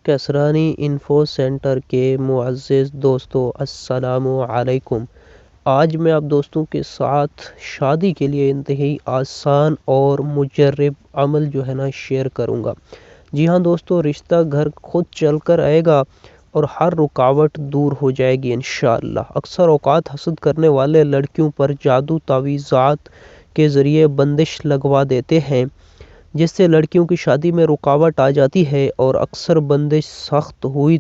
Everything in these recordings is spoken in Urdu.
کسرانی انفو سینٹر کے معزز دوستو، السلام علیکم۔ آج میں آپ دوستوں کے ساتھ شادی کے لیے انتہائی آسان اور مجرب عمل شیئر کروں گا۔ جی ہاں دوستو، رشتہ گھر خود چل کر آئے گا اور ہر رکاوٹ دور ہو جائے گی انشاءاللہ۔ اکثر اوقات حسد کرنے والے لڑکیوں پر جادو تعویذات کے ذریعے بندش لگوا دیتے ہیں، جس سے لڑکیوں کی شادی میں رکاوٹ آ جاتی ہے، اور اکثر بندش سخت ہوئی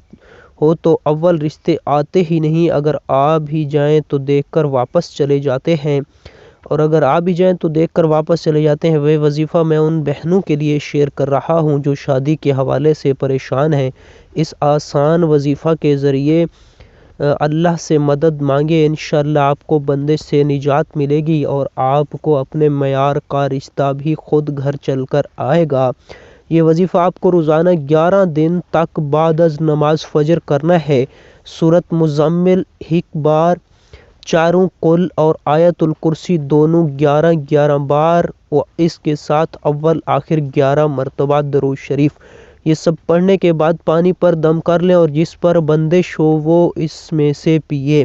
ہو تو اول رشتے آتے ہی نہیں، اگر آ بھی جائیں تو دیکھ کر واپس چلے جاتے ہیں وہ وظیفہ میں ان بہنوں کے لیے شیئر کر رہا ہوں جو شادی کے حوالے سے پریشان ہیں۔ اس آسان وظیفہ کے ذریعے اللہ سے مدد مانگے، انشاءاللہ آپ کو بندش سے نجات ملے گی اور آپ کو اپنے معیار کا رشتہ بھی خود گھر چل کر آئے گا۔ یہ وظیفہ آپ کو روزانہ 11 دن تک بعد از نماز فجر کرنا ہے۔ سورۃ مزمل ایک بار، چاروں کل اور آیت الکرسی دونوں 11 بار، اور اس کے ساتھ اول آخر 11 مرتبہ درود شریف۔ یہ سب پڑھنے کے بعد پانی پر دم کر لیں اور جس پر بندش ہو وہ اس میں سے پیے،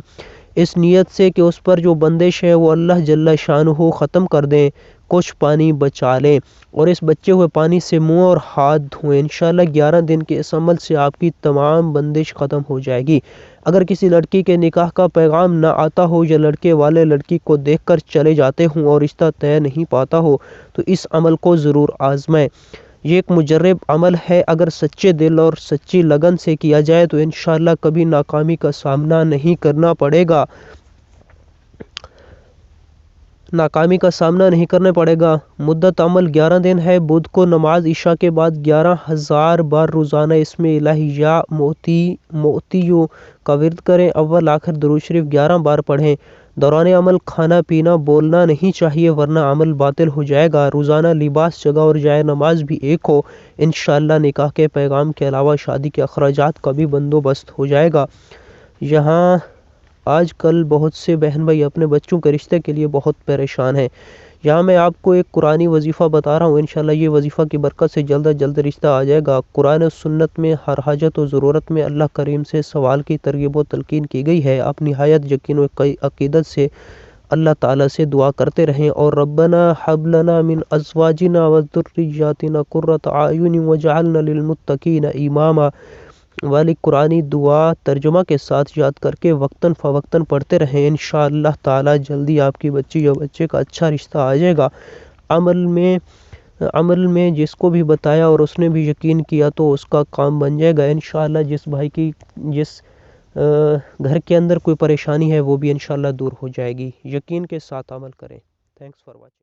اس نیت سے کہ اس پر جو بندش ہے وہ اللہ جل شانہ ختم کر دیں۔ کچھ پانی بچا لیں اور اس بچے ہوئے پانی سے منہ اور ہاتھ دھوئیں۔ انشاءاللہ 11 دن کے اس عمل سے آپ کی تمام بندش ختم ہو جائے گی۔ اگر کسی لڑکی کے نکاح کا پیغام نہ آتا ہو یا لڑکے والے لڑکی کو دیکھ کر چلے جاتے ہوں اور رشتہ طے نہیں پاتا ہو تو اس عمل کو ضرور آزمائیں۔ یہ ایک مجرب عمل ہے، اگر سچے دل اور سچی لگن سے کیا جائے تو انشاءاللہ کبھی ناکامی کا سامنا نہیں کرنا پڑے گا۔ مدت عمل 11 دن ہے۔ بدھ کو نماز عشاء کے بعد 11,000 بار روزانہ اسم الہی یا موتیو کا ورد کریں۔ اول آخر درود شریف 11 بار پڑھیں۔ دوران عمل کھانا پینا بولنا نہیں چاہیے ورنہ عمل باطل ہو جائے گا۔ روزانہ لباس، جگہ اور جائے نماز بھی ایک ہو۔ انشاءاللہ نکاح کے پیغام کے علاوہ شادی کے اخراجات کا بھی بندوبست ہو جائے گا۔ یہاں آج کل بہت سے بہن بھائی اپنے بچوں کے رشتے کے لیے بہت پریشان ہیں۔ یہاں میں آپ کو ایک قرآنی وظیفہ بتا رہا ہوں، انشاءاللہ یہ وظیفہ کی برکت سے جلد از جلد رشتہ آ جائے گا۔ قرآن و سنت میں ہر حاجت و ضرورت میں اللہ کریم سے سوال کی ترغیب و تلقین کی گئی ہے۔ آپ نہایت یقین و عقیدت سے اللہ تعالیٰ سے دعا کرتے رہیں اور ربنا ہب لنا من ازواجنا وذریاتنا قرۃ اعین واجعلنا للمتقین اماما والی قرآنی دعا ترجمہ کے ساتھ یاد کر کے وقتاً فوقتاً پڑھتے رہیں۔ انشاءاللہ تعالیٰ جلدی آپ کی بچی یا بچے کا اچھا رشتہ آ جائے گا۔ عمل میں جس کو بھی بتایا اور اس نے بھی یقین کیا تو اس کا کام بن جائے گا انشاءاللہ۔ جس گھر کے اندر کوئی پریشانی ہے وہ بھی انشاءاللہ دور ہو جائے گی۔ یقین کے ساتھ عمل کریں۔ Thanks for watching.